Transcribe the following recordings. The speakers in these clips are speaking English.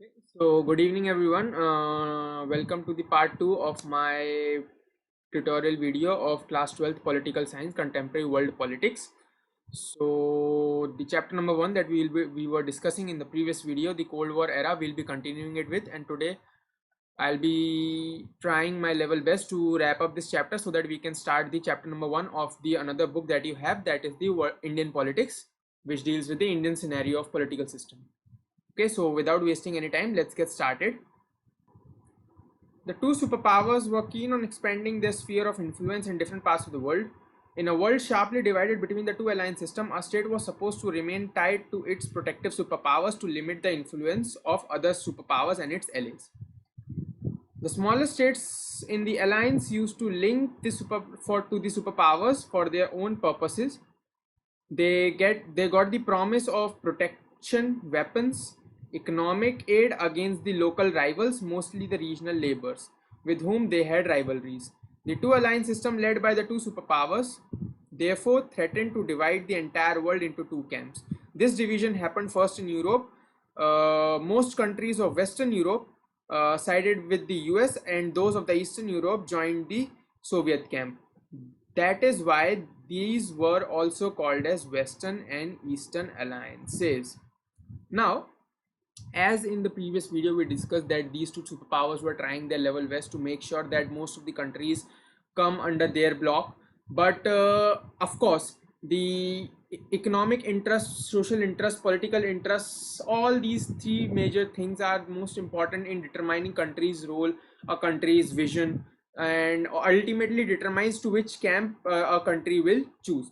Okay, so good evening everyone. Welcome to the part 2 of my tutorial video of class 12th political science contemporary world politics. So the chapter number 1 that we were discussing in the previous video, the Cold War era, we'll be continuing it with, and today I'll be trying my level best to wrap up this chapter so that we can start the chapter number 1 of the another book that you have, that is the Indian Politics, which deals with the Indian scenario of political system. Okay, so without wasting any time, let's get started. The two superpowers were keen on expanding their sphere of influence in different parts of the world. In a world sharply divided between the two alliance systems, a state was supposed to remain tied to its protective superpowers to limit the influence of other superpowers and its allies. The smaller states in the alliance used to link the superpowers for their own purposes. They got the promise of protection, weapons, economic aid against the local rivals, mostly the regional neighbors, with whom they had rivalries. The two alliance system led by the two superpowers therefore threatened to divide the entire world into two camps. This division happened first in Europe. Most countries of Western Europe sided with the US, and those of the Eastern Europe joined the Soviet camp. That is why these were also called as Western and Eastern alliances. Now, as in the previous video, we discussed that these two superpowers were trying their level best to make sure that most of the countries come under their block. But of course, the economic interests, social interests, political interests, all these three major things are most important in determining country's role, a country's vision, and ultimately determines to which camp a country will choose.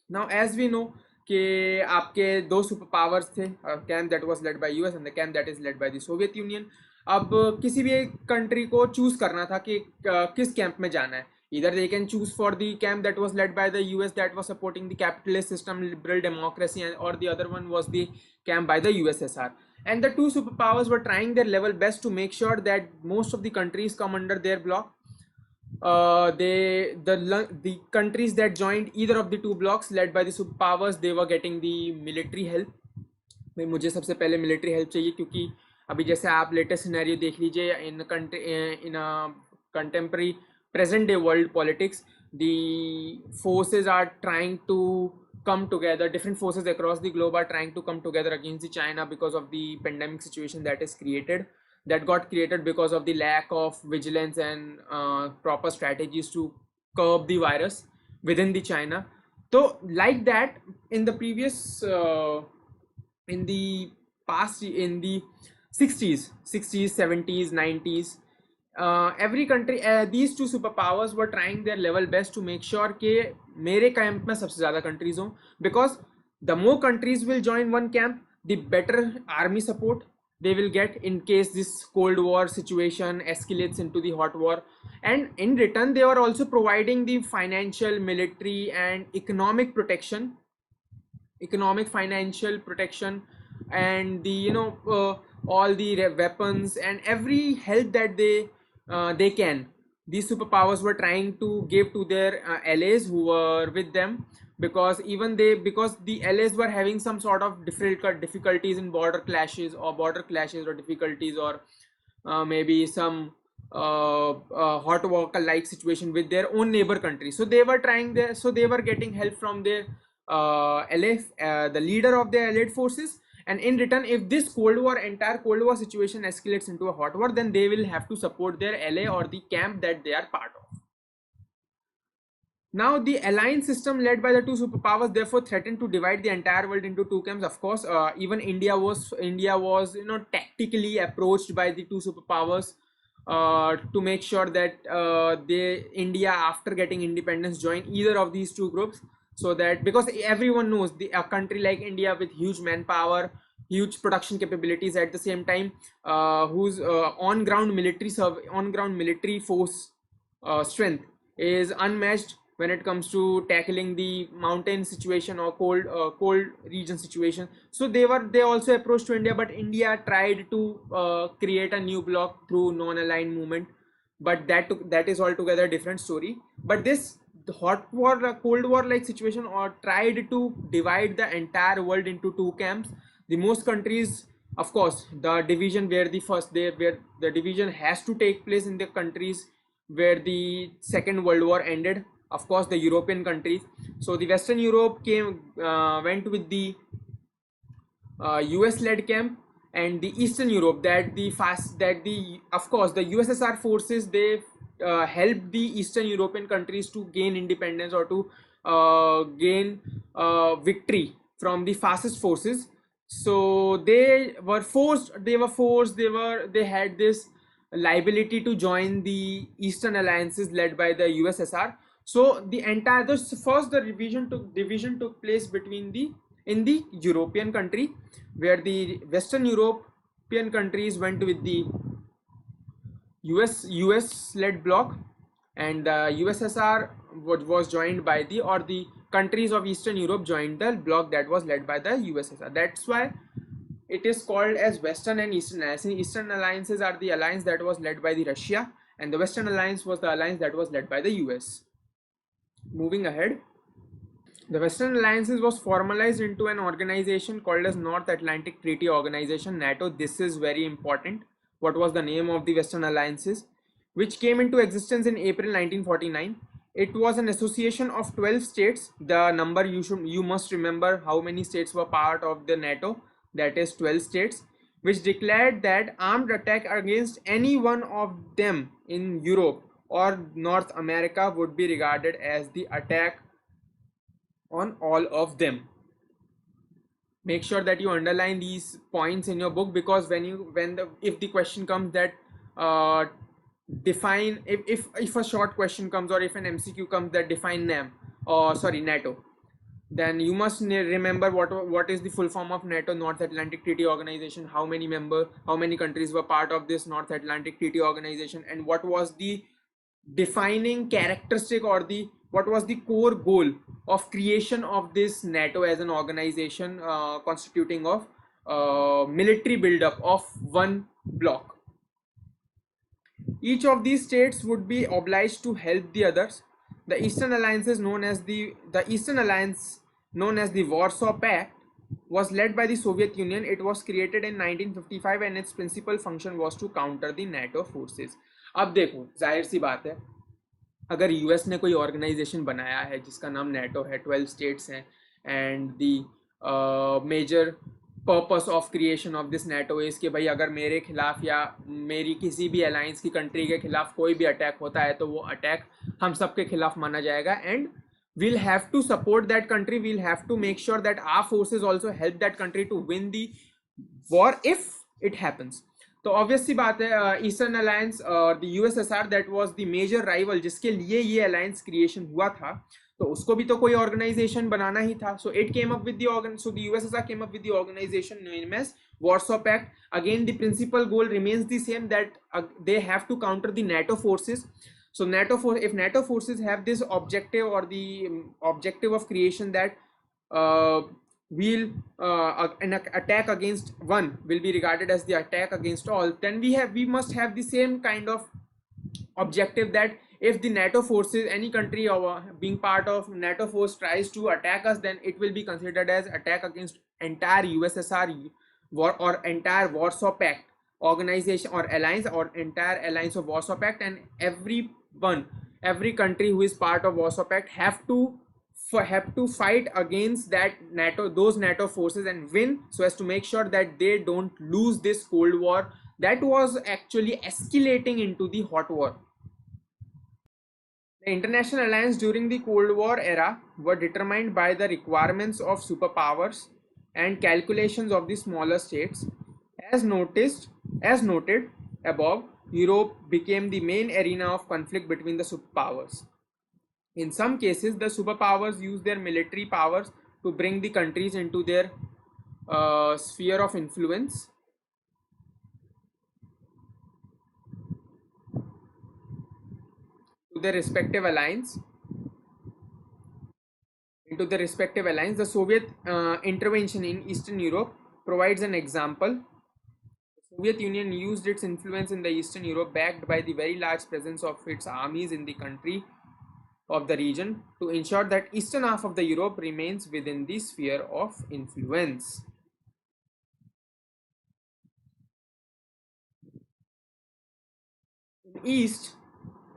Now, as we know कि आपके दो super powers थे, camp that was led by US and the camp that is led by the Soviet union. अब किसी भी एक country को choose करना था कि किस कैंप में जाना है. Either they can choose for the camp that was led by the US that was supporting the capitalist system, liberal democracy, or the other one was the camp by the USSR. And the two superpowers were trying their level best to make sure that most of the countries come under their block. The countries that joined either of the two blocks led by the superpowers, they were getting the military help. भाई मुझे सबसे पहले military help चाहिए, क्योंकि अभी जैसे आप latest scenario देख लीजिए in country in contemporary present day world politics, the forces are trying to come together. Different forces across the globe are trying to come together against the China because of the pandemic situation that got created because of the lack of vigilance and proper strategies to curb the virus within the China. So like that, in the previous in the past, in the 60s 70s 90s, every country, these two superpowers were trying their level best to make sure कि मेरे camp में सबसे ज़्यादा countries हों, because the more countries will join one camp, the better army support they will get in case this Cold War situation escalates into the hot war. And in return, they were also providing the financial, military, and economic financial protection, and the all the weapons and every help that they can. These superpowers were trying to give to their allies who were with them, because because the allies were having some sort of difficulties in border clashes or difficulties, or maybe some hot war like situation with their own neighbor country. So they were they were getting help from their the leader of the allied forces. And in return, if this entire Cold War situation escalates into a hot war, then they will have to support their ally or the camp that they are part of. Now, the alliance system led by the two superpowers therefore threatened to divide the entire world into two camps. Of course, even India was tactically approached by the two superpowers to make sure that India, after getting independence, join either of these two groups. So that, because everyone knows a country like India with huge manpower, huge production capabilities, at the same time whose on ground military force strength is unmatched when it comes to tackling the mountain situation or cold region situation. So they also approached to India, but India tried to create a new bloc through non-aligned movement, but that is altogether a different story. But this, the hot war, Cold War like situation, or tried to divide the entire world into two camps. The most countries of course, the division where where the division has to take place in the countries where the Second World War ended. Of course, the European countries. So the Western Europe went with the US led camp, and the Eastern Europe, that the of course the USSR forces, they helped the Eastern European countries to gain independence, or to gain victory from the fascist forces. So they had this liability to join the Eastern alliances led by the USSR. So the division took place between the in the European country, where the Western European countries went with the US led bloc, and the USSR was joined by the countries of Eastern Europe joined the bloc that was led by the USSR. That's why it is called as Western and Eastern Alliance. Eastern alliances are the alliance that was led by the Russia, and the Western alliance was the alliance that was led by the US. Moving ahead, the Western Alliances was formalized into an organization called as North Atlantic Treaty Organization, NATO. This is very important. What was the name of the Western Alliances? Which came into existence in April 1949. It was an association of 12 states. The number you must remember how many states were part of the NATO. That is 12 states, which declared that armed attack against any one of them in Europe or North America would be regarded as the attack on all of them. Make sure that you underline these points in your book, because if the question comes that define if a short question comes, or if an MCQ comes that define NAM, or sorry, NATO, then you must remember what is the full form of NATO, North Atlantic Treaty Organization, how many countries were part of this North Atlantic Treaty Organization, and what was the defining characteristic, or the what was the core goal of creation of this NATO as an organization, constituting of military buildup of one bloc. Each of these states would be obliged to help the others. The Eastern Alliance is known as the Warsaw Pact, was led by the Soviet Union. It was created in 1955, and its principal function was to counter the NATO forces. अब देखो, जाहिर सी बात है, अगर US ने कोई organisation बनाया है जिसका नाम नेटो है, 12 स्टेट्स हैं, and the major purpose of creation of this NATO is कि भाई अगर मेरे खिलाफ या मेरी किसी भी अलायंस की कंट्री के खिलाफ कोई भी अटैक होता है तो वो अटैक हम सबके खिलाफ माना जाएगा, and we'll have to support that country. We'll have to make sure that our forces also help that country to win the war if it happens. तो ऑब्वियस सी बात है, ईस्टर्न अलायंस और the USSR, that was the major rival जिसके लिए ये alliance creation हुआ था, तो उसको भी तो कोई ऑर्गेनाइजेशन बनाना ही था. So it came up with the USSR came up with the organisation known as Warsaw Pact. Again, the principal goal remains the same, that they have to counter the NATO forces. So if NATO forces have this objective, or the objective of creation, that an attack against one will be regarded as the attack against all, then we must have the same kind of objective, that if the NATO forces, any country being part of NATO force tries to attack us, then it will be considered as attack against entire USSR or entire Warsaw Pact organization or alliance, or entire alliance of Warsaw Pact, and every country who is part of Warsaw Pact have to fight against those NATO forces and win, so as to make sure that they don't lose this Cold War that was actually escalating into the hot war. The international alliance during the Cold War era were determined by the requirements of superpowers and calculations of the smaller states. As noted above, Europe became the main arena of conflict between the superpowers. In some cases, the superpowers used their military powers to bring the countries into their sphere of influence. To their respective alliance. The Soviet intervention in Eastern Europe provides an example. The Soviet Union used its influence in the Eastern Europe, backed by the very large presence of its armies in the country of the region, to ensure that eastern half of the Europe remains within the sphere of influence. East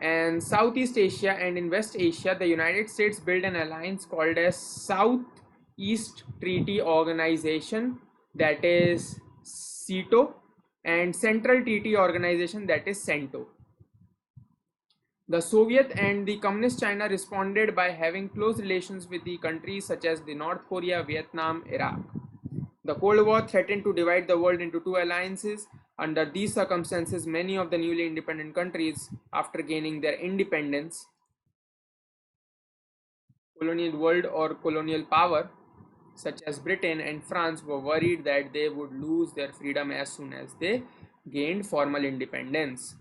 and Southeast Asia and in West Asia, the United States built an alliance called as Southeast Treaty Organization, that is SEATO, and Central Treaty Organization, that is CENTO. The Soviet and the Communist China responded by having close relations with the countries such as the North Korea, Vietnam, Iraq. The Cold War threatened to divide the world into two alliances. Under these circumstances, many of the newly independent countries, after gaining their independence, colonial world or colonial power, such as Britain and France, were worried that they would lose their freedom as soon as they gained formal independence.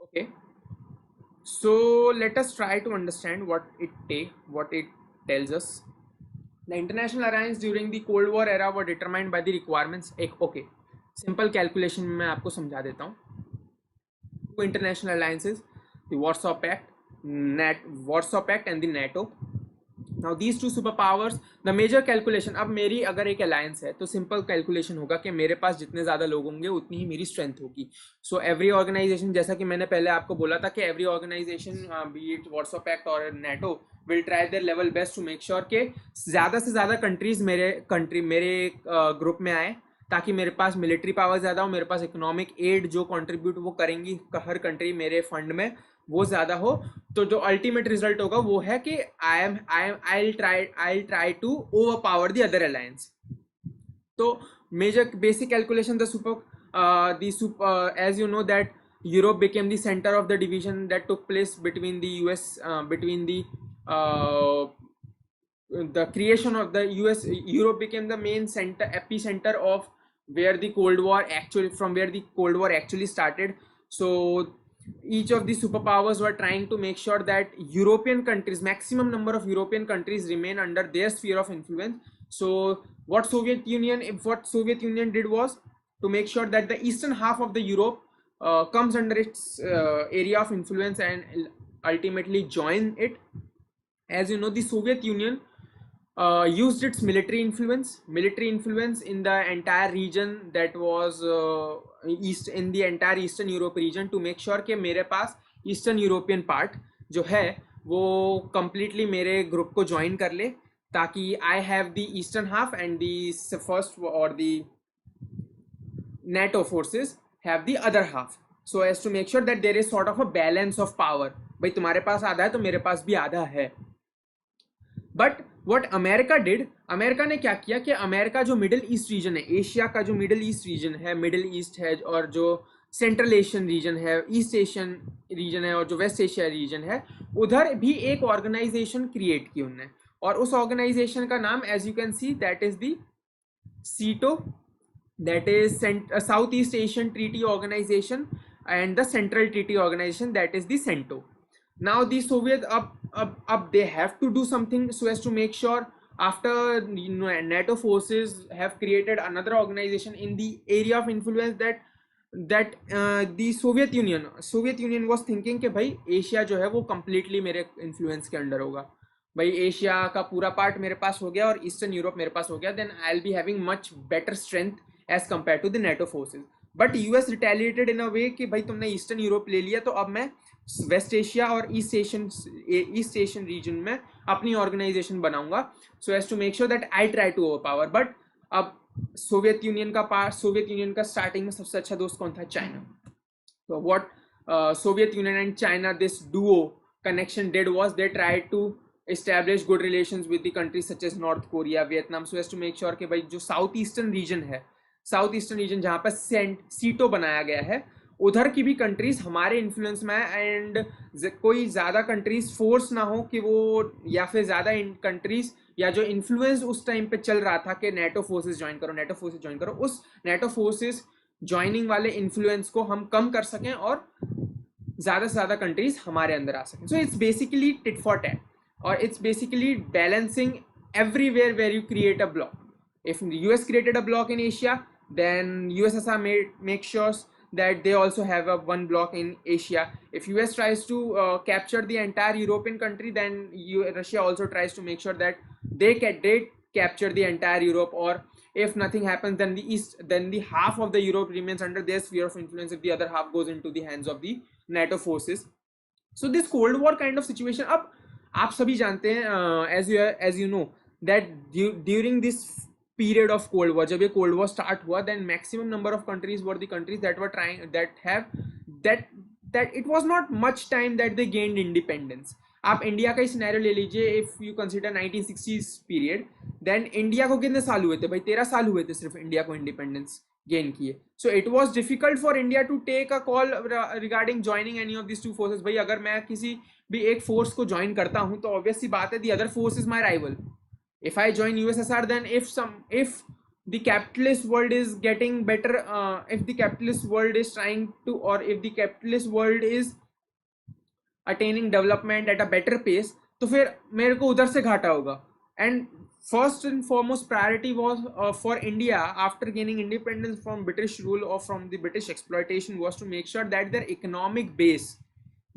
Okay, so let us try to understand what it tells us. The international alliance during the Cold War era were determined by the requirements. Okay, simple calculation में मैं आपको समझा देता हूँ. Two international alliances, the Warsaw Pact and the NATO. Now these two superpowers, the major calculation. अब मेरी अगर एक alliance है तो simple calculation होगा कि मेरे पास जितने ज़्यादा लोग होंगे उतनी ही मेरी strength होगी. So every organization, जैसा कि मैंने पहले आपको बोला था कि every organization, be it Warsaw Pact or NATO, will try their level best to make sure कि ज़्यादा से ज़्यादा countries मेरे group में आए, ताकि मेरे पास मिलिट्री पावर ज़्यादा हो, मेरे पास इकोनॉमिक एड जो कंट्रीब्यूट वो करेंगी हर कंट्री मेरे फंड में वो ज़्यादा हो. तो जो अल्टीमेट रिजल्ट होगा वो है कि I try to overpower the other alliance. तो major basic calculation as you know that Europe became the center of the division that took place between the US, between the creation of the US. Europe became the main epicenter of where the Cold War actually started. So each of the superpowers were trying to make sure that European countries, maximum number of European countries, remain under their sphere of influence. So what Soviet Union did was to make sure that the eastern half of the Europe comes under its area of influence and ultimately join it. As you know, the Soviet Union used its military influence in the entire region, that was in the entire Eastern Europe region, to make sure कि मेरे पास Eastern European part जो है वो completely मेरे group को join कर ले, ताकि I have the eastern half and the first or the NATO forces have the other half, so as to make sure that there is sort of a balance of power. भाई तुम्हारे पास आधा है तो मेरे पास भी आधा है. But what America did, America ने क्या किया कि अमेरिका जो मिडिल ईस्ट रीजन है, एशिया का जो मिडिल ईस्ट रीजन है, मिडिल ईस्ट है और जो सेंट्रल एशियन रीजन है, ईस्ट एशियन रीजन है और जो वेस्ट एशिया रीजन है, उधर भी एक ऑर्गेनाइजेशन क्रिएट की उन्होंने. और उस ऑर्गेनाइजेशन का नाम as you can see that is the SEATO, that is Southeast Asian Treaty Organization, and the Central Treaty Organization, that is the CENTO. Now the Soviet up they have to do something so as to make sure, after NATO forces have created another organization in the area of influence, that the Soviet Union was thinking कि भाई Asia जो है वो completely मेरे influence के under होगा. भाई Asia का पूरा पार्ट मेरे पास हो गया और ईस्टर्न यूरोप मेरे पास हो गया, then I will be having much better strength as compare to the NATO forces. But US retaliated in a way कि भाई तुमने ईस्टर्न यूरोप ले लिया तो अब मैं वेस्ट एशिया और ईस्ट एशियन रीजन में अपनी ऑर्गेनाइजेशन बनाऊंगा, so as to make sure that I try to overpower. But अब सोवियत यूनियन का स्टार्टिंग में सबसे अच्छा दोस्त कौन था? चाइना. तो what Soviet Union and China, this duo connection did was they tried to establish good relations with the countries such as North Korea, Vietnam, so as to make sure कि भाई जो साउथ ईस्टर्न रीजन जहाँ पर सीटो बनाया गया है, उधर की भी कंट्रीज हमारे इन्फ्लुएंस में है, एंड कोई ज़्यादा कंट्रीज फोर्स ना हो कि वो, या फिर ज़्यादा कंट्रीज या जो इन्फ्लुएंस उस टाइम पे चल रहा था कि नेटो फोर्सेस ज्वाइन करो, उस नेटो फोर्सेस ज्वाइनिंग वाले इन्फ्लुएंस को हम कम कर सकें और ज़्यादा से ज़्यादा कंट्रीज हमारे अंदर आ सकें. So it's basically tit for tat, or it's basically balancing everywhere where you create a block. If the US created a block in Asia, then USSR make sure that they also have a one block in Asia. If US tries to capture the entire European country, then Russia also tries to make sure that they capture the entire Europe. Or if nothing happens, then the half of the Europe remains under their sphere of influence if the other half goes into the hands of the NATO forces. So this Cold War kind of situation, अब आप सभी जानते हैं as you know that during this period of Cold War, जब ये Cold War start हुआ, then maximum number of countries were the countries that were trying that that it was not much time that they gained independence. आप India का ही scenario ले लीजिए, if you consider 1960s period, then India को कितने साल हुए थे भाई? 13 साल हुए थे सिर्फ इंडिया को इंडिपेंडेंस गेन किए. So it was difficult for India to take a call regarding joining any of this two forces. भाई अगर मैं किसी भी एक फोर्स को ज्वाइन करता हूं तो ऑब्वियस सी बात है the other force is my rival. If I join USSR, then if the capitalist world is getting better, if the capitalist world is trying to, or if the capitalist world is attaining development at a better pace, तो फिर मेरे को उधर से घाटा होगा. And first and foremost priority was for India after gaining independence from British rule or from the British exploitation was to make sure that their economic base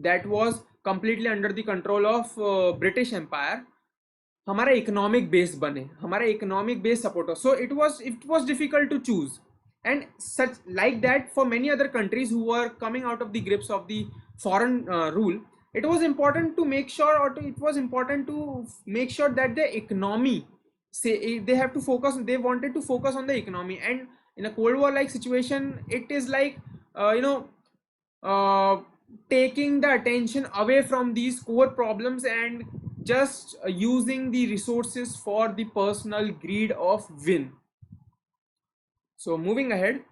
that was completely under the control of British Empire, हमारा economic base बने, हमारा economic base support हो. So it was difficult to choose, and such like that for many other countries who are coming out of the grips of the foreign rule, it was important to make sure, it was important to make sure that the economy, say they have to focus, they wanted to focus on the economy. And in a Cold War like situation, it is like uh, taking the attention away from these core problems and just using the resources for the personal greed of win. So moving ahead,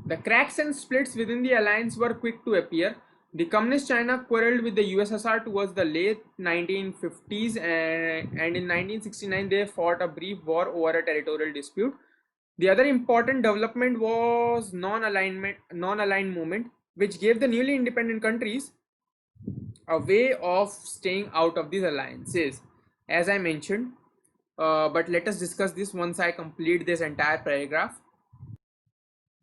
the cracks and splits within the alliance were quick to appear. The Communist China quarreled with the USSR towards the late 1950s, and in 1969 they fought a brief war over a territorial dispute. The other important development was non-aligned movement, which gave the newly independent countries a way of staying out of these alliances, as I mentioned. But let us discuss this once I complete this entire paragraph.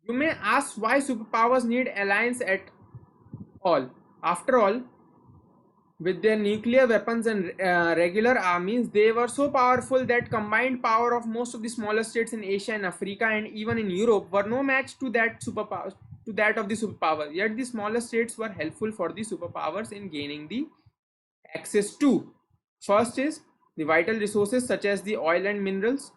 You may ask why superpowers need alliance at all. After all, with their nuclear weapons and regular armies, they were so powerful that combined power of most of the smaller states in Asia and Africa and even in Europe were no match to that of the superpowers. Yet the smaller states were helpful for the superpowers in gaining the access to. First is the vital resources such as the oil and minerals,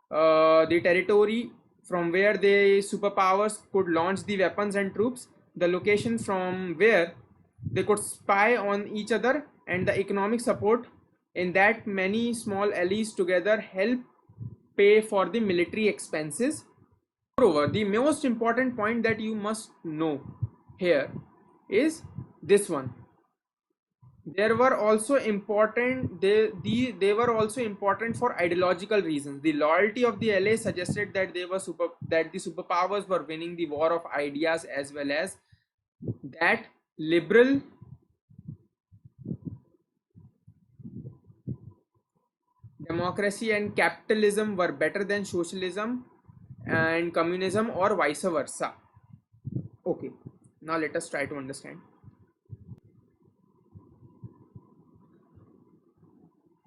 the territory from where the superpowers could launch the weapons and troops, the location from where they could spy on each other, and the economic support in that many small allies together help pay for the military expenses. Moreover, the most important point that you must know here is this one. They were also important. They were also important for ideological reasons. The loyalty of the allies suggested that the superpowers were winning the war of ideas, as well as that liberal democracy and capitalism were better than socialism and communism, or vice versa. Okay, now let us try to understand.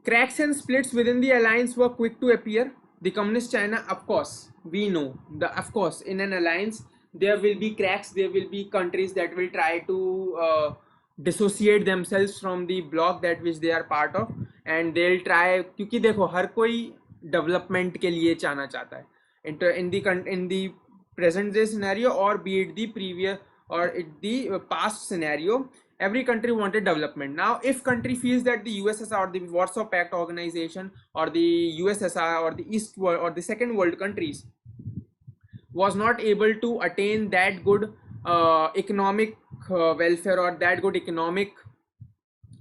Cracks and splits within the alliance were quick to appear. The Communist China, of course, we know, of course, in an alliance there will be cracks, there will be countries that will try to dissociate themselves from the bloc that which they are part of, and they'll try, क्योंकि देखो हर कोई development के लिए जाना चाहता है, in the present day scenario, or be it the previous or the past scenario. Every country wanted development. Now if country feels that the USSR or the Warsaw Pact organization or the USSR or the East World or the Second World countries was not able to attain that good economic welfare, or that good economic,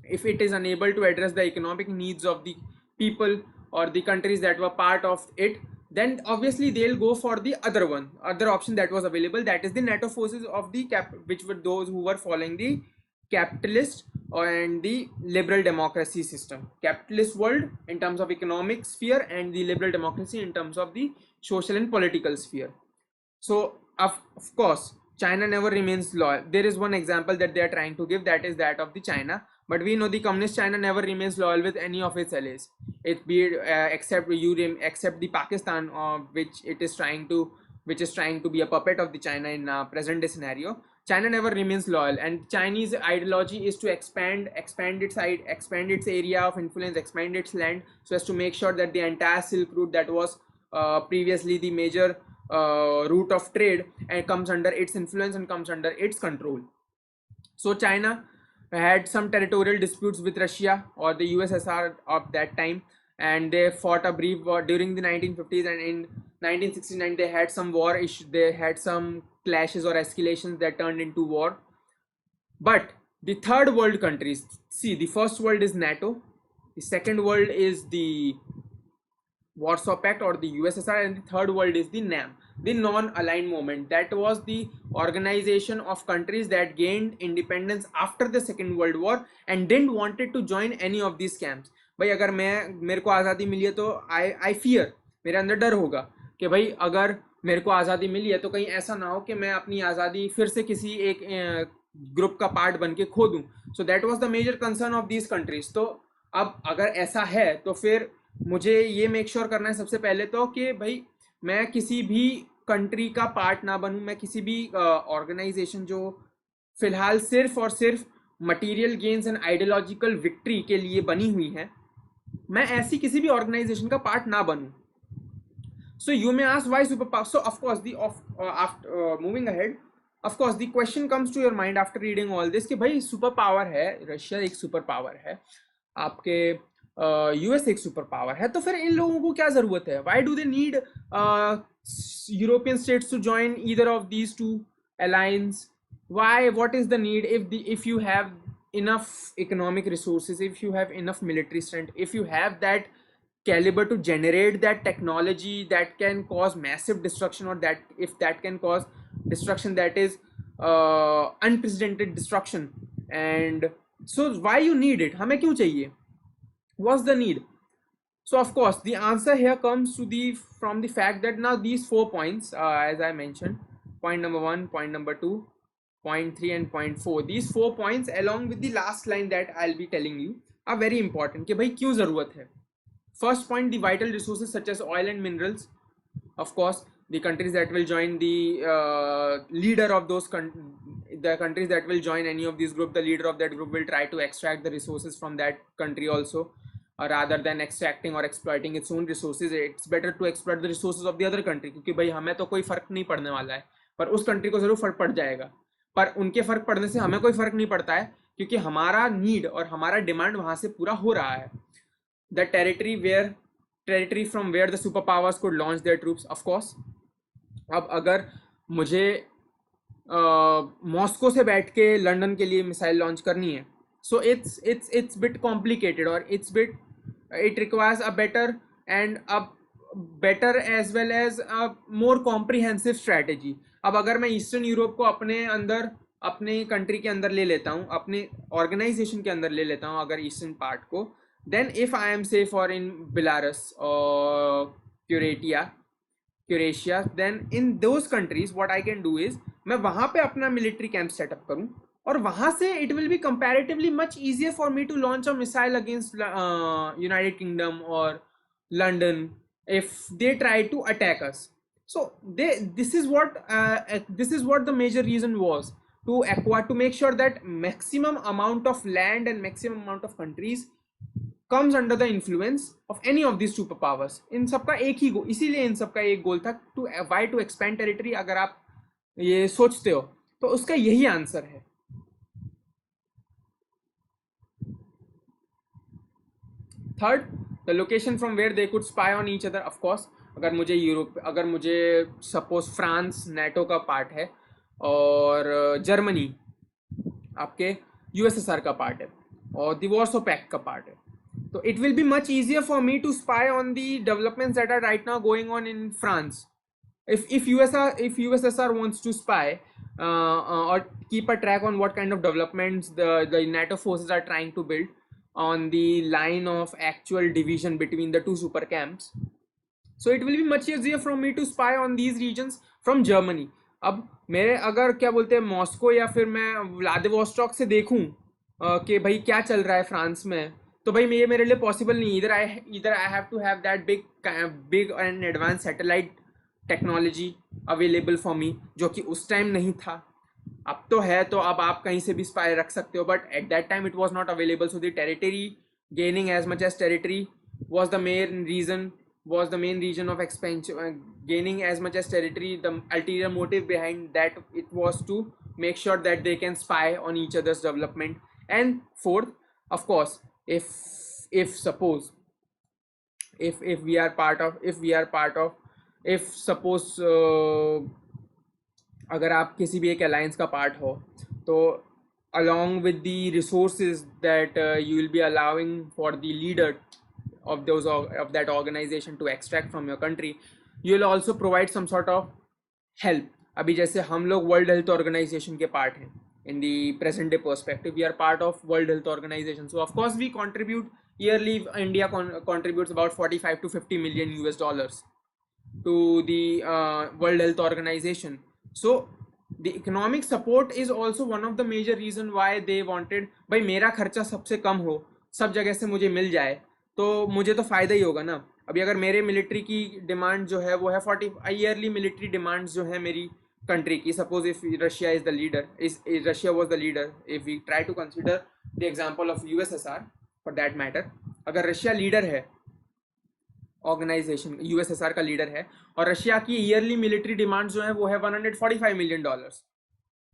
if it is unable to address the economic needs of the people or the countries that were part of it, then obviously they'll go for the other option that was available, that is the NATO forces of the which were those who were following the capitalist and the liberal democracy system. Capitalist world in terms of economic sphere, and the liberal democracy in terms of the social and political sphere. So of course China never remains loyal. There is one example that they are trying to give, that is that of the China, but we know the Communist China never remains loyal with any of its allies, it be except the Pakistan, which is trying to be a puppet of the China in present day scenario. China never remains loyal, and Chinese ideology is to expand its area of influence, expand its land, so as to make sure that the entire Silk Route that was previously the major route of trade and comes under its influence and comes under its control. So China had some territorial disputes with Russia or the USSR of that time, and they fought a brief war during the 1950s, and in 1969 they had some war issue. They had some clashes or escalations that turned into war. But the third world countries, see, the first world is NATO, the second world is the Warsaw Pact or the USSR, and the third world is the NAM, the non-aligned movement. That was the organization of countries that gained independence after the Second World War and didn't wanted to join any of these camps. भाई अगर मेरे को आज़ादी मिली है तो I fear, मेरे अंदर डर होगा कि भाई अगर मेरे को आज़ादी मिली है तो कहीं ऐसा ना हो कि मैं अपनी आज़ादी फिर से किसी एक ग्रुप का पार्ट बन के खो दूं. So that was the major concern of these countries. तो अब अगर ऐसा है तो फिर मुझे ये मेक श्योर करना है सबसे पहले तो कि भाई मैं किसी भी कंट्री का पार्ट ना बनूं, मैं किसी भी ऑर्गेनाइजेशन जो फिलहाल सिर्फ और सिर्फ material gains and ideological victory के लिए बनी हुई है, मैं ऐसी किसी भी ऑर्गेनाइजेशन का पार्ट ना बनूं. So you may ask why superpower. So of course after moving ahead, of course the question comes to your mind after reading all this कि भाई सुपर पावर है, रशिया एक सुपर पावर है, आपके US एक super power है, तो फिर इन लोगों को क्या जरूरत है? Why do they need European states to join either of these two alliance? Why? What is the need if you have enough economic resources, if you have enough military strength, if you have that caliber to generate that technology that can cause massive destruction, or that if that can cause destruction that is unprecedented destruction, and so why you need it? हमें क्यों चाहिए? What's the need? So of course the answer here comes to from the fact that now these 4 points, as I mentioned, point number 1, point number 2, point 3 and point 4, these 4 points along with the last line that I'll be telling you are very important कि भाई क्यों जरूरत है. First point, the vital resources such as oil and minerals. Of course, the countries that will join the leader of those the countries that will join any of these group, the leader of that group will try to extract the resources from that country also, rather than extracting or exploiting its own resources. It's better to exploit the resources of the other country, क्योंकि भाई हमें तो कोई फर्क नहीं पड़ने वाला है, पर उस कंट्री को जरूर फर्क पड़ जाएगा. पर उनके फर्क पड़ने से हमें कोई फर्क नहीं पड़ता है, क्योंकि हमारा नीड और हमारा डिमांड वहां से पूरा हो रहा है. The territory from where the superpowers could launch their troops, of course. अब अगर मुझे मॉस्को से बैठ के लंदन के लिए मिसाइल लॉन्च करनी है, so it's bit complicated, or it requires a better as well as a more comprehensive strategy. अब अगर मैं ईस्टर्न यूरोप को अपने कंट्री के अंदर ले लेता हूँ, अपने ऑर्गेनाइजेशन के अंदर ले लेता हूँ अगर ईस्टर्न पार्ट को, then if I am say for in Belarus or Croatia, then in those countries what I can do is मैं वहाँ पे अपना military camp setup करूँ, और वहाँ से it will be comparatively much easier for me to launch a missile against United Kingdom or London if they try to attack us. So this is what the major reason was, to make sure that maximum amount of land and maximum amount of countries comes under the influence of any of these superpowers. इन सबका एक ही गोल, इसीलिए इन सबका एक गोल था, to expand territory. अगर आप ये सोचते हो तो उसका यही आंसर है. Third, the location from where they could spy on each other. of course अगर मुझे सपोज फ्रांस नेटो का पार्ट है और जर्मनी आपके यूएसएसआर का पार्ट है और द वॉर्सो पैक्ट का पार्ट है, so it will be much easier for me to spy on the developments that are right now going on in France. If USSR wants to spy or keep a track on what kind of developments the NATO forces are trying to build on the line of actual division between the two super camps, so it will be much easier for me to spy on these regions from Germany. अब मेरे अगर क्या बोलते हैं Moscow या फिर मैं Vladivostok से देखूं कि भाई क्या चल रहा है फ्रांस में, तो भाई ये मेरे लिए पॉसिबल नहीं. either I have to have that big and advanced satellite technology available for me, जो कि उस टाइम नहीं था. अब तो है, तो अब आप कहीं से भी स्पाई रख सकते हो, but at that time it was not available. So the territory, gaining as much as territory was the main reason, of expansion. Gaining as much as territory, the ulterior motive behind that, it was to make sure that they can spy on each other's development. And fourth, of course, if suppose, if we are part of, if suppose, अगर आप किसी भी एक alliance का part हो, तो along with the resources that you will be allowing for the leader of that organization to extract from your country, you will also provide some sort of help. अभी जैसे हम लोग वर्ल्ड हेल्थ ऑर्गेनाइजेशन के part हैं. In the present day perspective, we are part of World Health Organization, so of course we contribute yearly. India contributes about 45 to 50 million US dollars to the World Health Organization. So the economic support is also one of the major reason why they wanted, भाई मेरा खर्चा सबसे कम हो, सब जगह से मुझे मिल जाए, तो मुझे तो फ़ायदा ही होगा ना. अभी अगर मेरे मिलिट्री की डिमांड जो है वो है 40 ईयरली मिलिट्री डिमांड्स जो है मेरी कंट्री की. Suppose if Russia is the leader, Russia was the leader, if we try to consider the example of USSR for that matter. अगर रशिया लीडर है, ऑर्गेनाइजेशन यूएसएसआर का लीडर है, और Russia की ईयरली मिलिट्री डिमांड जो है वो है $145 मिलियन.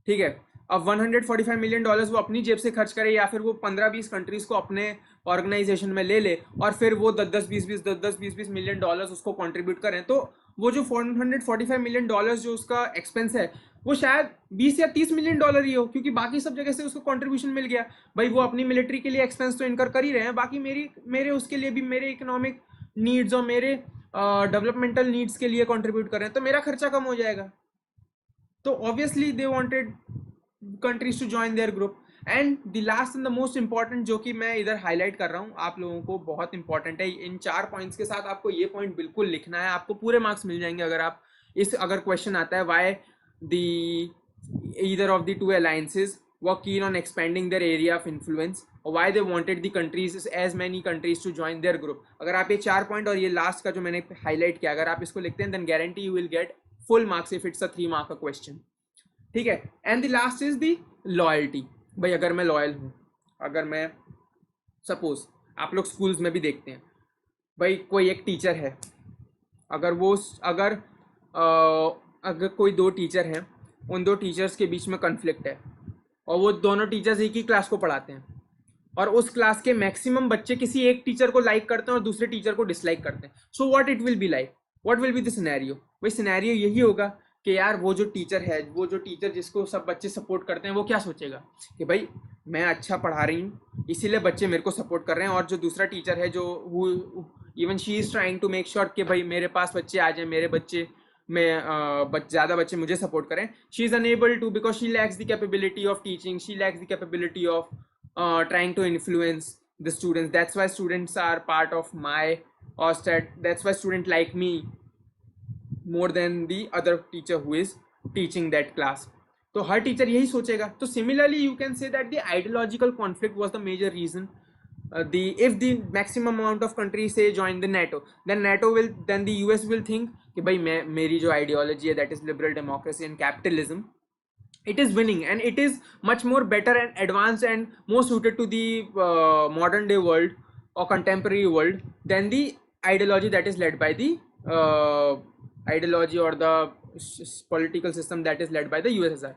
ठीक है, अब $145 मिलियन वो अपनी जेब से खर्च करे, या फिर वो 15-20 कंट्रीज को अपने ऑर्गेनाइजेशन में ले ले, और फिर वो 10-20 मिलियन डॉलर्स उसको कंट्रीब्यूट करें, तो वो जो $445 मिलियन जो उसका एक्सपेंस है, वो शायद 20 या 30 मिलियन डॉलर ही हो, क्योंकि बाकी सब जगह से उसको कंट्रीब्यूशन मिल गया. भाई वो अपनी मिलिट्री के लिए एक्सपेंस तो इनकर कर ही रहे हैं, बाकी मेरे उसके लिए भी, मेरे इकोनॉमिक नीड्स और मेरे डेवलपमेंटल नीड्स के लिए कंट्रीब्यूट कर रहे हैं, तो मेरा खर्चा कम हो जाएगा. तो obviously they wanted countries to join their group. And the last and the most important, जो कि मैं इधर हाईलाइट कर रहा हूँ, आप लोगों को बहुत इंपॉर्टेंट है, इन 4 पॉइंट्स के साथ आपको ये पॉइंट बिल्कुल लिखना है. आपको पूरे मार्क्स मिल जाएंगे अगर आप अगर क्वेश्चन आता है, why the either of the two alliances were keen on expanding their area of influence, or why they wanted the countries, as many countries, to join their group. अगर आप ये 4 पॉइंट और ये लास्ट का जो मैंने हाईलाइट किया, अगर आप इसको लिखते हैं, then guarantee you will get full marks if it's a 3 mark question. ठीक है. And the last is the loyalty. भाई अगर मैं लॉयल हूँ, अगर मैं सपोज, आप लोग स्कूल्स में भी देखते हैं, भाई कोई एक टीचर है, अगर कोई 2 टीचर हैं, उन 2 टीचर्स के बीच में कन्फ्लिक्ट है, और वो दोनों टीचर्स एक ही क्लास को पढ़ाते हैं, और उस क्लास के मैक्सिमम बच्चे किसी एक टीचर को लाइक करते हैं और दूसरे टीचर को डिसलाइक करते हैं. So what it will be like, what will be the scenario? भाई सिनेरियो यही होगा कि यार वो जो टीचर जिसको सब बच्चे सपोर्ट करते हैं, वो क्या सोचेगा कि भाई मैं अच्छा पढ़ा रही हूँ, इसीलिए बच्चे मेरे को सपोर्ट कर रहे हैं, और जो दूसरा टीचर है, जो even she is trying to make sure कि भाई मेरे पास बच्चे आ जाए, मेरे बच्चे में ज़्यादा बच्चे मुझे सपोर्ट करें, she is unable to, because she lacks the capability of teaching, she lacks the capability of trying to influence the students. That's why students are part of my OSTAT. That's why students like me more than the other teacher who is teaching that class. तो हर teacher यही सोचेगा. तो similarly you can say that the ideological conflict was the major reason. If the maximum amount of countries say join the NATO, then the US will think कि भाई मेरी जो ideology है, that is liberal democracy and capitalism, it is winning, and it is much more better and advanced and more suited to the modern day world or contemporary world than the ideology that is led by the ideology or the political system that is led by the USSR.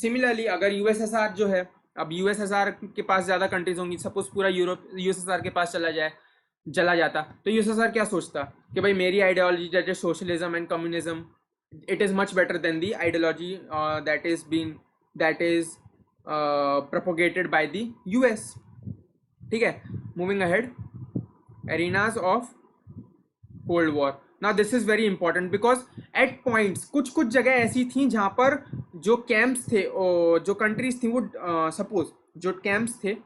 Similarly, अगर USSR जो है, अब USSR के पास ज़्यादा countries होंगी, suppose पूरा Europe USSR के पास चला जाता, तो USSR क्या सोचता कि भाई मेरी आइडियोलॉजी जैसे socialism and communism, it is much better than the ideology that is propagated by the US. ठीक है. Moving ahead, arenas of Cold War. Now this is very important because at points कुछ जगह ऐसी थी जहाँ पर जो कैंप्स थे, जो कंट्रीज थी, वो सपोज जो कैंप्स थे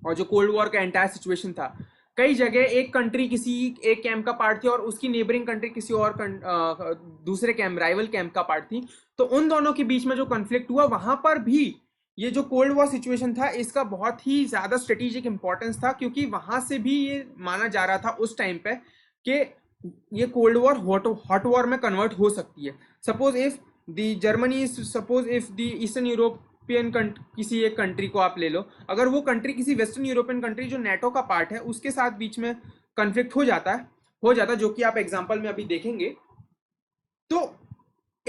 और जो कोल्ड वॉर का एंटायर सिचुएशन था, कई जगह एक कंट्री किसी एक कैंप का पार्ट थी और उसकी नेबरिंग कंट्री किसी और दूसरे कैंप, राइवल कैंप का पार्ट थी. तो उन दोनों के बीच में जो कॉन्फ्लिक्ट हुआ, वहां पर भी ये जो कोल्ड वॉर सिचुएशन था, इसका बहुत ही ज्यादा स्ट्रेटेजिक इंपॉर्टेंस था, क्योंकि वहां से भी ये माना जा रहा था उस टाइम पे कि ये कोल्ड वॉर हॉट वॉर में कन्वर्ट हो सकती है. Suppose if the Germany is suppose if the eastern European किसी एक कंट्री को आप ले लो, अगर वो कंट्री किसी वेस्टर्न यूरोपियन कंट्री जो नेटो का पार्ट है उसके साथ बीच में कन्फ्लिक्ट हो जाता है जो कि आप एग्जाम्पल में अभी देखेंगे, तो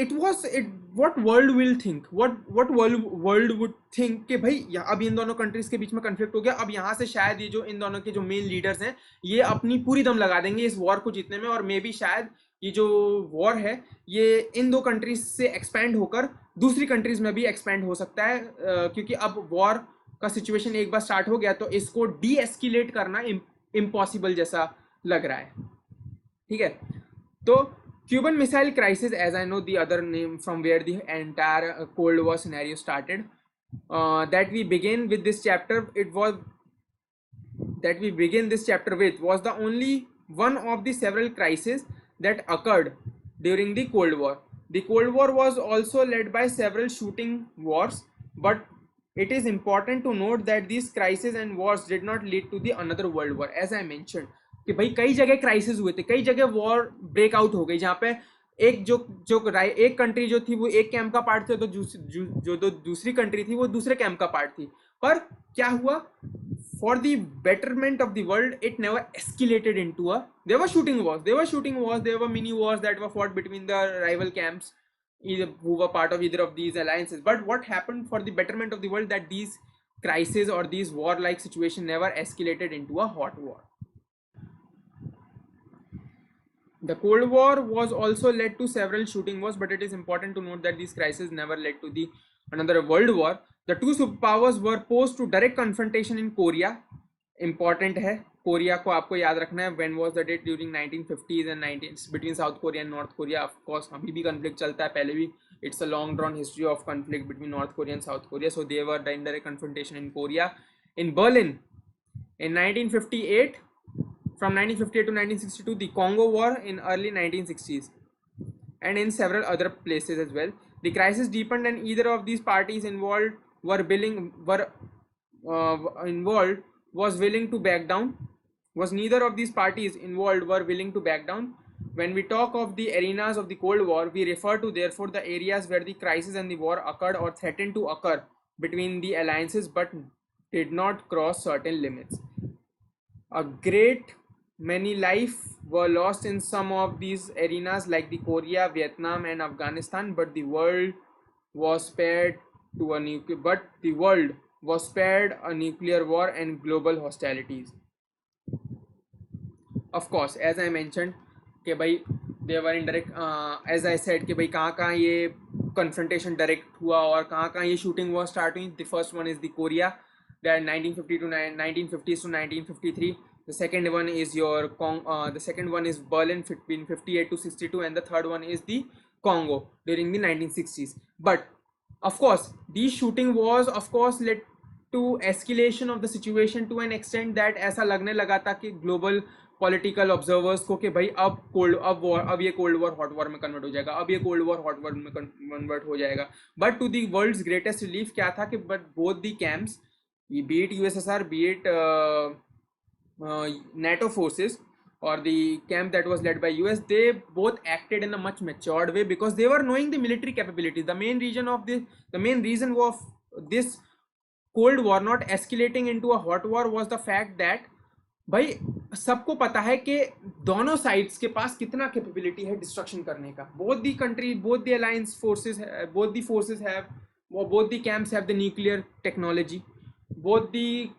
it what world will think, what world would think कि भाई अब इन दोनों कंट्रीज के बीच में कन्फ्लिक्ट हो गया, अब यहाँ से शायद ये जो इन दोनों के जो मेन लीडर्स हैं ये अपनी पूरी दम लगा देंगे इस वॉर को जीतने में, और मे बी शायद ये जो वॉर है ये इन दो कंट्रीज से एक्सपैंड होकर दूसरी कंट्रीज में भी एक्सपैंड हो सकता है, क्योंकि अब वॉर का सिचुएशन एक बार स्टार्ट हो गया तो इसको डी एस्किलेट करना इम्पॉसिबल जैसा लग रहा है। ठीक है, तो Cuban Missile Crisis, as I know the other name from where the entire Cold War scenario started, that we begin this chapter with was the only one of the several crises that occurred during the Cold War. The Cold War was also led by several shooting wars, but it is important to note that these crises and wars did not lead to the another world war, as I mentioned कि भाई कई जगह crisis हुए थे, कई जगह war breakout हो गई जहाँ पे एक कंट्री जो थी वो एक कैंप का पार्ट थी, तो जो दूसरी कंट्री थी वो दूसरे कैंप का पार्ट थी। पर क्या हुआ, for the betterment of the world it never escalated into a there were shooting wars, there were mini wars that were fought between the rival camps who were part of either of these alliances. But what happened for the betterment of the world that these crises or these war-like situation never escalated into a hot war. The Cold War was also led to several shooting wars, but it is important to note that these crises never led to the another world war. The two superpowers were posed to direct confrontation in Korea. Important है, Korea को आपको याद रखना है. When was the date? During 1950s and 19 between South Korea and North Korea. Of course, अभी भी conflict चलता है, पहले भी. It's a long drawn history of conflict between North Korea and South Korea. So they were the indirect confrontation in Korea. In Berlin, in 1958. From 1958 to 1962, the Congo War in early 1960s, and in several other places as well. The crisis deepened, and either of these parties involved was willing to back down. Neither of these parties involved were willing to back down. When we talk of the arenas of the Cold War, we refer to therefore the areas where the crisis and the war occurred or threatened to occur between the alliances, but did not cross certain limits. A great many lives were lost in some of these arenas like the Korea, Vietnam and Afghanistan, but the world was spared a nuclear war and global hostilities. Of course, as I mentioned कि भाई they were indirect, as I said कि भाई कहाँ ये confrontation direct हुआ और कहाँ ये shooting war start हुई. The first one is the Korea, that 1950s to 1953. The second one is the second one is Berlin between 58 to 62, and the third one is the Congo during the 1960s. But of course, these shooting wars of course led to escalation of the situation to an extent that ऐसा लगने लगा था कि global political observers को कि भाई अब ये कोल्ड वॉर हॉट वॉर में कन्वर्ट हो जाएगा, अब ये कोल्ड वॉर हॉट वॉर में कन्वर्ट हो जाएगा. But to the world's greatest relief क्या था कि but both the camps, be it USSR, be it NATO forces or the camp that was led by US, they both acted in a much matured way because they were knowing the military capabilities. The main reason of this Cold War not escalating into a hot war was the fact that भाई सबको पता है कि दोनों sides के पास कितना capability है destruction करने का. Both the country, both the alliance forces, both the forces have, both the camps have the nuclear technology, both the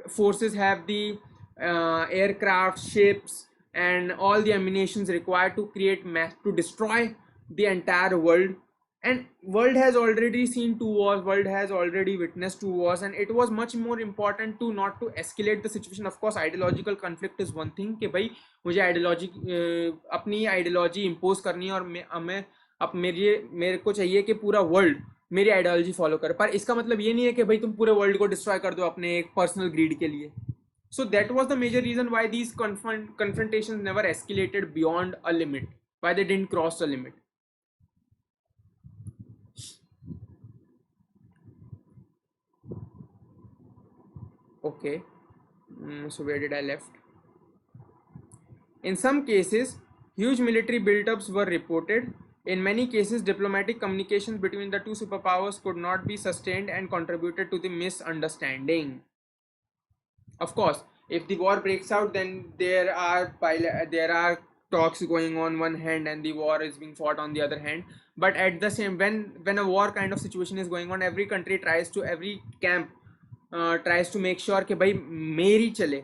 forces have the aircraft, ships and all the ammunitions required to create to destroy the entire world. And world has already seen two wars, world has already witnessed two wars, and it was much more important to not to escalate the situation. Of course ideological conflict is one thing कि भाई मुझे ideology अपनी ideology impose करनी है और मेरे को चाहिए कि पूरा वर्ल्ड मेरी आइडियोलॉजी फॉलो करे. पर इसका मतलब ये नहीं है कि भाई तुम पूरे वर्ल्ड को डिस्ट्रॉय कर दो अपने एक पर्सनल ग्रीड के लिए. So that was the major reason why these confrontations never escalated beyond a limit, why they didn't cross the limit. Okay, so where did I left? In some cases, huge military buildups were reported. In many cases, diplomatic communications between the two superpowers could not be sustained and contributed to the misunderstanding. Of course, if the war breaks out, then there are talks going on one hand and the war is being fought on the other hand. But at the same, when a war kind of situation is going on, every country tries to, every camp tries to make sure कि भाई मेरी चले.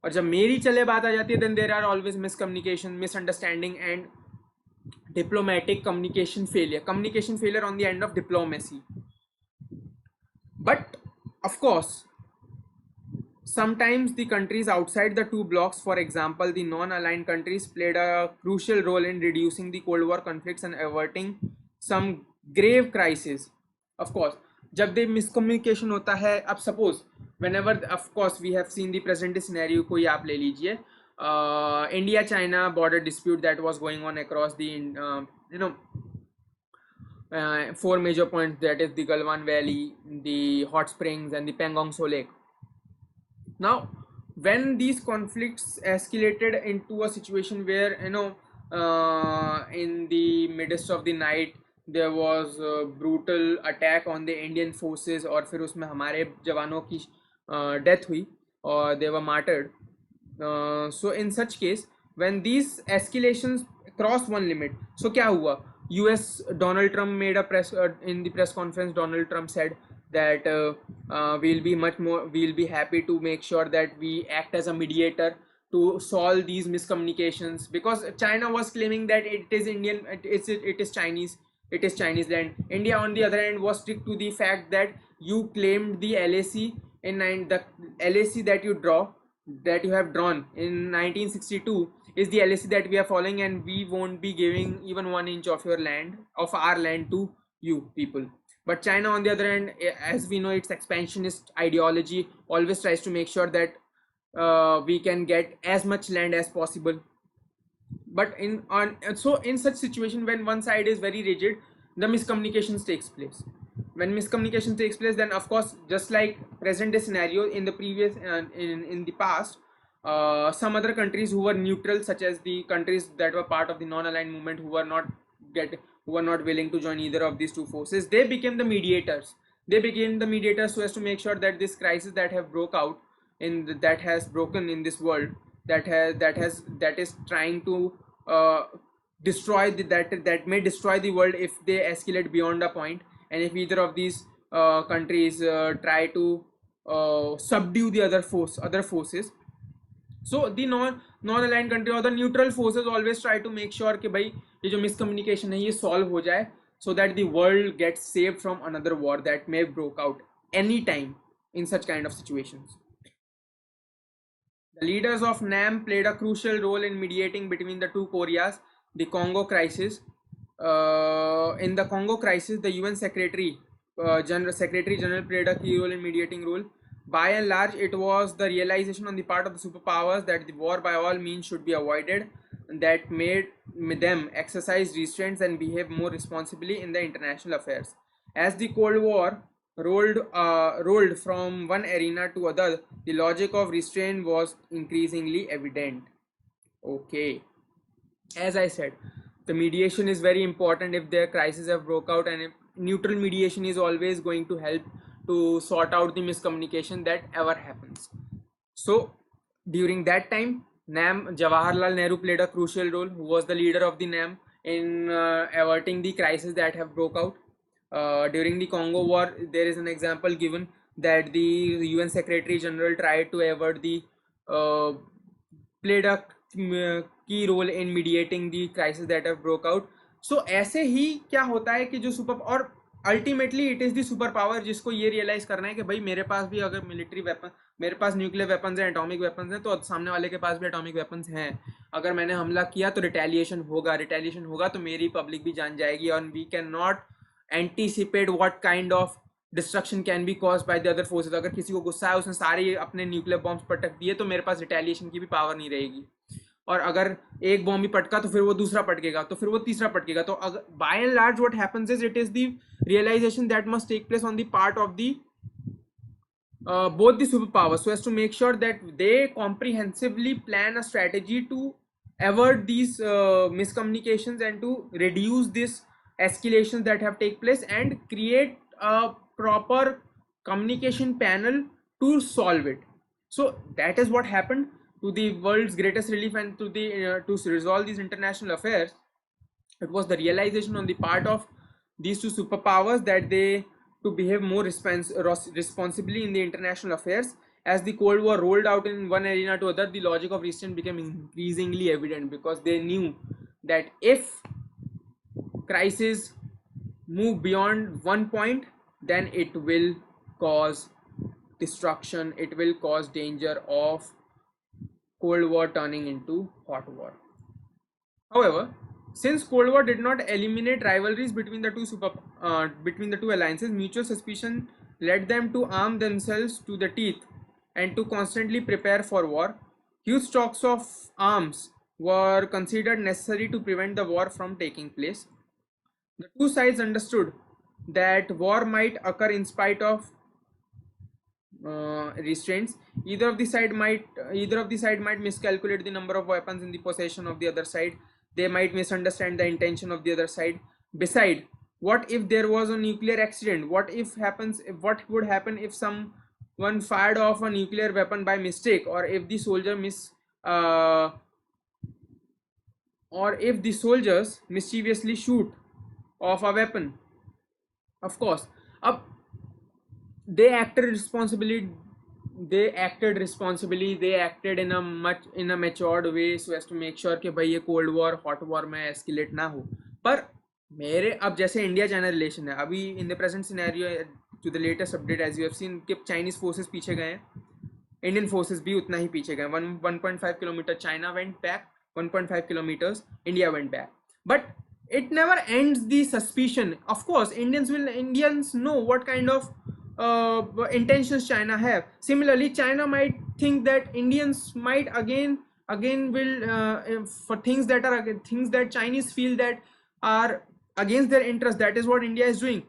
और जब मेरी चले बात आ जाती है, then there are always miscommunication, misunderstanding and diplomatic communication failure on the end of diplomacy. But of course, sometimes the countries outside the two blocs, for example the non-aligned countries, played a crucial role in reducing the Cold War conflicts and averting some grave crises. Of course, जब दे miscommunication होता है, अब suppose whenever, of course we have seen the present scenario, कोई आप ले लीजिए India China border dispute that was going on across the four major points, that is the Galwan Valley, the hot springs and the Pangong Tso Lake. Now, when these conflicts escalated into a situation where in the midst of the night there was a brutal attack on the Indian forces, और फिर उसमें हमारे जवानों की death हुई or they were martyred. So in such case, when these escalations cross one limit, so क्या हुआ? US Donald Trump made a press in the press conference. Donald Trump said that we'll be happy to make sure that we act as a mediator to solve these miscommunications, because China was claiming that it is Indian, it is Chinese land. India on the other hand was strict to the fact that you claimed the LAC the LAC that you have drawn in 1962 is the LAC that we are following, and we won't be giving even 1 inch of our land to you people. But China on the other hand, as we know, its expansionist ideology always tries to make sure that we can get as much land as possible. But in such situation, when one side is very rigid, the miscommunications takes place. When miscommunication takes place, then of course, just like present day scenario in the previous in the past, some other countries who were neutral, such as the countries that were part of the non-aligned movement, who were not willing to join either of these two forces, they became the mediators. So as to make sure that this crisis that have broke out that has broken in this world, that is trying to that may destroy the world if they escalate beyond a point, and if either of these countries try to subdue the other forces. So the non-aligned country or the neutral forces always try to make sure कि भाई ये जो miscommunication है ये solve हो जाए, so that the world gets saved from another war that may broke out anytime in such kind of situations. The leaders of NAM played a crucial role in mediating between the two Koreas. The Congo crisis. In the Congo crisis, the UN Secretary General played a key role in mediating role. By and large, it was the realization on the part of the superpowers that the war by all means should be avoided, that made them exercise restraints and behave more responsibly in the international affairs. As the Cold War rolled from one arena to other, the logic of restraint was increasingly evident. Okay, as I said, the mediation is very important if their crises have broke out, and if neutral mediation is always going to help to sort out the miscommunication that ever happens. So during that time, Jawaharlal Nehru played a crucial role, who was the leader of the NAM, in averting the crisis that have broke out. During the Congo War, there is an example given that the UN Secretary General tried to avert played a key role in mediating the crisis that have broke out. So ऐसे ही क्या होता है कि जो super, और ultimately it is the super power जिसको ये realise करना है कि भाई मेरे पास भी अगर मिलिट्री वेपन, मेरे पास न्यूक्लियर वेपन्स हैं, एटॉमिक वेपन्स हैं, तो सामने वाले के पास भी एटॉमिक वेपन्स हैं. अगर मैंने हमला किया तो रिटेलिएशन होगा तो मेरी पब्लिक भी जान जाएगी, और we can not anticipate what kind of destruction can be cause by the other forces. अगर किसी को गुस्सा है, उसने सारे अपने न्यूक्लियर बॉम्ब्स पटक दिए, तो मेरे पास रिटेलिएशन की भी पावर नहीं रहेगी. और अगर एक बॉम्ब भी पटका तो फिर वो दूसरा पटकेगा, तो फिर वो तीसरा पटकेगा. तो by and large what happens is it is the realization that must take place on the part of the both the superpowers, so as to make sure that they comprehensively plan a strategy to avert these miscommunications and to reduce this escalations that have take place and create a proper communication panel to solve it. So that is what happened to the world's greatest relief and to the to resolve these international affairs. It was the realization on the part of these two superpowers that they to behave more responsibly in the international affairs. As the Cold War rolled out in one arena to other, the logic of restraint became increasingly evident because they knew that if crisis move beyond one point, then it will cause destruction, it will cause danger of Cold War turning into hot war. However, since Cold War did not eliminate rivalries between the two alliances, mutual suspicion led them to arm themselves to the teeth and to constantly prepare for war. Huge stocks of arms were considered necessary to prevent the war from taking place. The two sides understood that war might occur in spite of restraints. Either of the side might miscalculate the number of weapons in the possession of the other side. They might misunderstand the intention of the other side. Beside, what if there was a nuclear accident? What would happen if someone fired off a nuclear weapon by mistake, or if the soldiers mischievously shoot off a weapon? Of course, up they acted responsibly. They acted in a matured way so as to make sure कि भाई ये cold war hot war में escalate ना हो. पर मेरे अब जैसे इंडिया चाइना रिलेशन है अभी in the present scenario to the latest update as you have seen कि चाइनीज फोर्सेस पीछे गए हैं, इंडियन फोर्सेस भी उतना ही पीछे गए. 1.5 kilometre China went back, 1.5 kilometers India went back. But it never ends the suspicion. Of course, Indians know what kind of intentions China have. Similarly, China might think that Indians might again will for things that Chinese feel that are against their interest. That is what India is doing.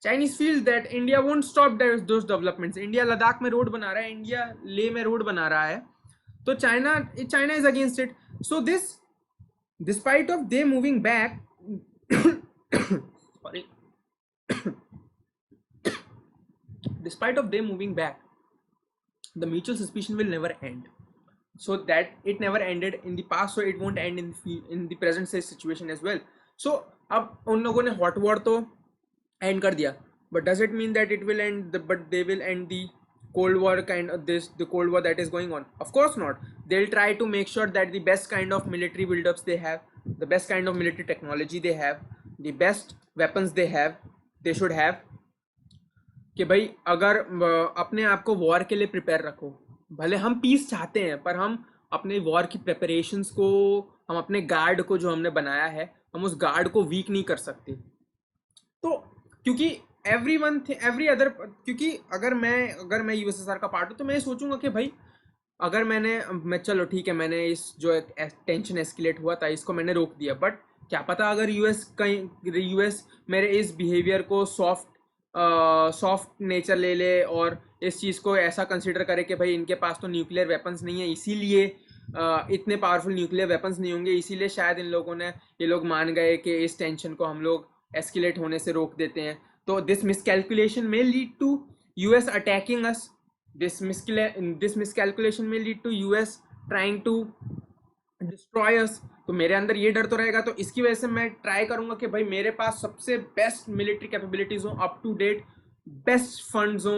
Chinese feel that India won't stop those developments. India Ladakh में road बना रहा है, India Leh में road बना रहा है, तो China is against it. So this, despite of they moving back, sorry, despite of they moving back, the mutual suspicion will never end. So that it never ended in the past, so it won't end in the present situation as well. So अब उन लोगों ने hot war तो end कर दिया, but does it mean that it will end but they will end the Cold War the Cold War that is going on? Of course not. They'll try to make sure that the best kind of military buildups they have, the best kind of military technology they have, the best weapons they should have, कि भाई अगर अपने आप को war के लिए prepare रखो. भले हम पीस चाहते हैं पर हम अपने वॉर की प्रिपरेशंस को, हम अपने गार्ड को जो हमने बनाया है, हम उस गार्ड को वीक नहीं कर सकते. तो क्योंकि क्योंकि अगर मैं यूएसएसआर का पार्ट हूँ तो मैं ये सोचूंगा कि भाई अगर मैं चलो ठीक है, मैंने इस जो टेंशन एस्केलेट हुआ था इसको मैंने रोक दिया, बट क्या पता अगर यूएस मेरे इस बिहेवियर को सॉफ्ट नेचर ले ले और इस चीज़ को ऐसा कंसिडर करे कि भाई इनके पास तो न्यूक्लियर वेपन्स नहीं है, इसीलिए इतने पावरफुल न्यूक्लियर वेपन्स नहीं होंगे, इसीलिए शायद ये लोग मान गए कि इस टेंशन को हम लोग एस्केलेट होने से रोक देते हैं. तो this miscalculation may lead to US attacking us. This miscalculation may lead to US trying to destroy us. तो मेरे अंदर ये डर तो रहेगा, तो इसकी वजह से मैं ट्राई करूंगा कि भाई मेरे पास सबसे बेस्ट मिलिट्री कैपेबिलिटीज हो, up to date best funds हो,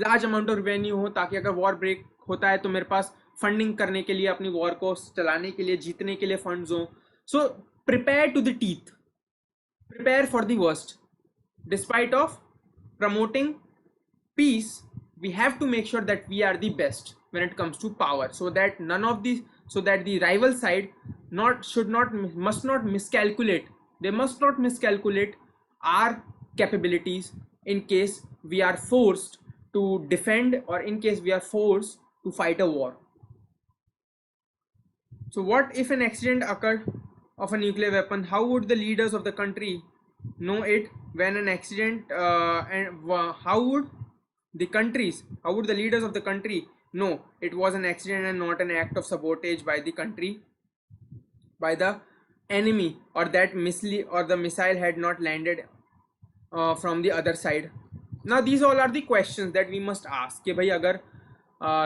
लार्ज अमाउंट ऑफ रेवेन्यू हो, ताकि अगर वॉर ब्रेक होता है तो मेरे पास फंडिंग करने के लिए, अपनी वॉर को चलाने के लिए, जीतने के लिए फंड्स हो. So prepare to the teeth, prepare for the worst. Despite of promoting peace, we have to make sure that we are the best when it comes to power, so that the rival side must not miscalculate. They must not miscalculate our capabilities in case we are forced to defend, or in case we are forced to fight a war. So what if an accident occurred of a nuclear weapon? How would the leaders of the country know it when an accident how would the leaders of the country No, it was an accident and not an act of sabotage by the country, by the enemy, or that the missile had not landed from the other side. Now these all are the questions that we must ask कि भाई अगर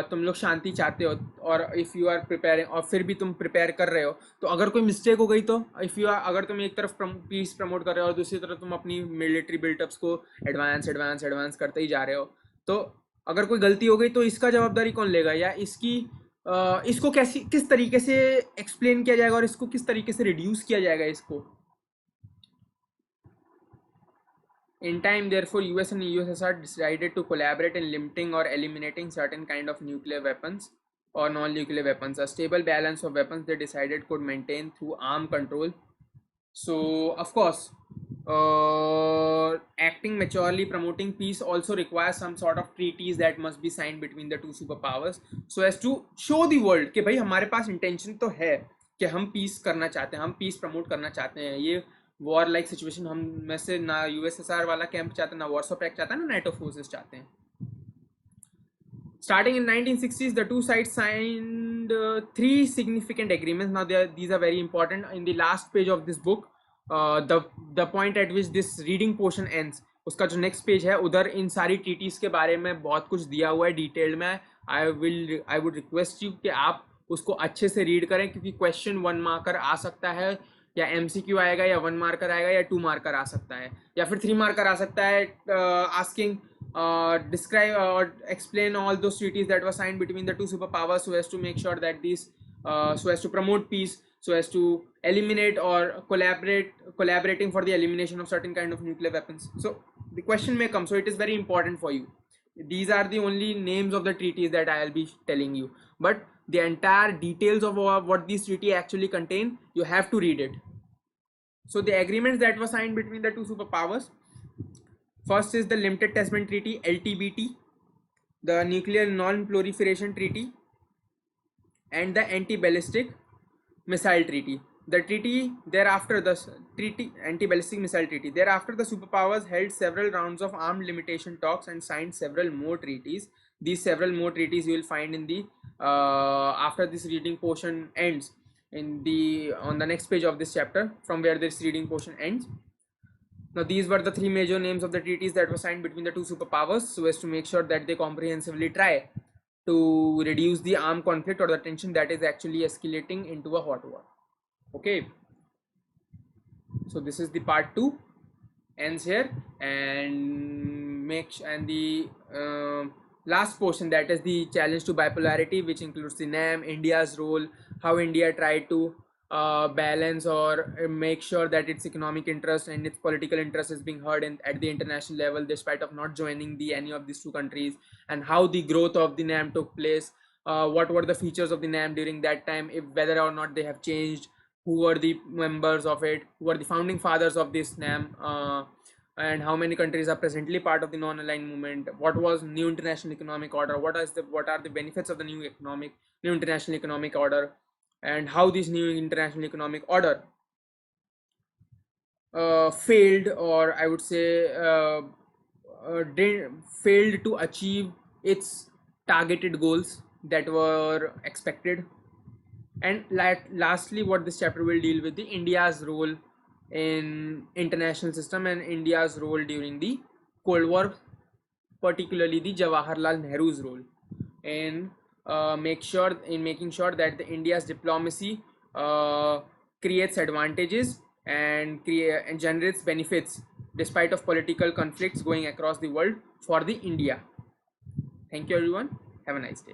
तुम लोग शांति चाहते हो और if you are preparing और फिर भी तुम प्रिपेयर कर रहे हो, तो अगर कोई मिस्टेक हो गई तो इफ़ यू आर, अगर तुम एक तरफ पीस प्रमोट कर रहे हो और दूसरी तरफ तुम अपनी मिलिट्री बिल्टअप्स को एडवांस एडवांस एडवांस करते ही जा रहे हो, तो अगर कोई गलती हो गई तो इसका जवाबदारी कौन लेगा, या इसकी इसको कैसी किस तरीके से एक्सप्लेन किया जाएगा और इसको किस तरीके से रिड्यूस किया जाएगा इसको. In time, therefore, US and USSR decided to collaborate in limiting or eliminating certain kind of nuclear weapons or non-nuclear weapons. A stable balance of weapons they decided could maintain through arm control. So, of course, acting maturely, promoting peace also requires some sort of treaties that must be signed between the two superpowers, so as to show the world कि भाई हमारे पास intention तो है कि हम peace करना चाहते हैं, हम peace promote करना चाहते हैं. ये वॉर लाइक सिचुएशन हम में से ना यूएसएसआर वाला कैंप चाहते हैं, ना वॉर्सो पैक्ट चाहता है, ना नाटो फोर्सेस चाहते हैं. Starting in 1960s, the two sides signed three significant agreements. Now these are very important. In the last page of this book, the point at which this reading portion ends, उसका जो next page है उधर इन सारी treaties के बारे में बहुत कुछ दिया हुआ है डिटेल्ड में. आई वुड रिक्वेस्ट यू कि आप उसको अच्छे से रीड करें, क्योंकि क्वेश्चन 1 मार्कर आ सकता है, या एमसीक्यू आएगा, या 1 मार्कर आएगा, या 2 मार्कर आ सकता है, या फिर 3 मार्कर आ सकता है. Asking describe or explain all those treaties that were signed between the two superpowers, so as to make sure that these so as to promote peace, so as to eliminate or collaborating for the elimination of certain kind of nuclear weapons. So the question may come, so it is very important for you. These are the only names of the treaties that I'll be telling you, but the entire details of what these treaty actually contain, you have to read it. So the agreements that were signed between the two superpowers: first is the Limited Testament Treaty, LTBT, the Nuclear Non-Proliferation Treaty, and the Anti-Ballistic Missile Treaty. The treaty thereafter, the Anti-Ballistic Missile Treaty. Thereafter, the superpowers held several rounds of armed limitation talks and signed several more treaties. These several more treaties you will find in the after this reading portion ends, on the next page of this chapter, from where this reading portion ends. Now these were the three major names of the treaties that were signed between the two superpowers, so as to make sure that they comprehensively try to reduce the armed conflict or the tension that is actually escalating into a hot war. Okay, so this is the part 2 ends here, and the last portion, that is the challenge to bipolarity, which includes the NAM, India's role, how India tried to balance or make sure that its economic interest and its political interest is being heard at the international level, despite of not joining any of these two countries, and how the growth of the NAM took place, what were the features of the NAM during that time, if whether or not they have changed, who were the members of it, who were the founding fathers of this NAM, and how many countries are presently part of the non-aligned movement, what was new international economic order, what are the benefits of the new international economic order, and how this new international economic order failed, or I would say failed to achieve its targeted goals that were expected. And lastly, what this chapter will deal with, the India's role in international system and India's role during the Cold War, particularly the Jawaharlal Nehru's role in making sure that the India's diplomacy creates advantages and generates benefits despite of political conflicts going across the world for the India. Thank you everyone. Have a nice day.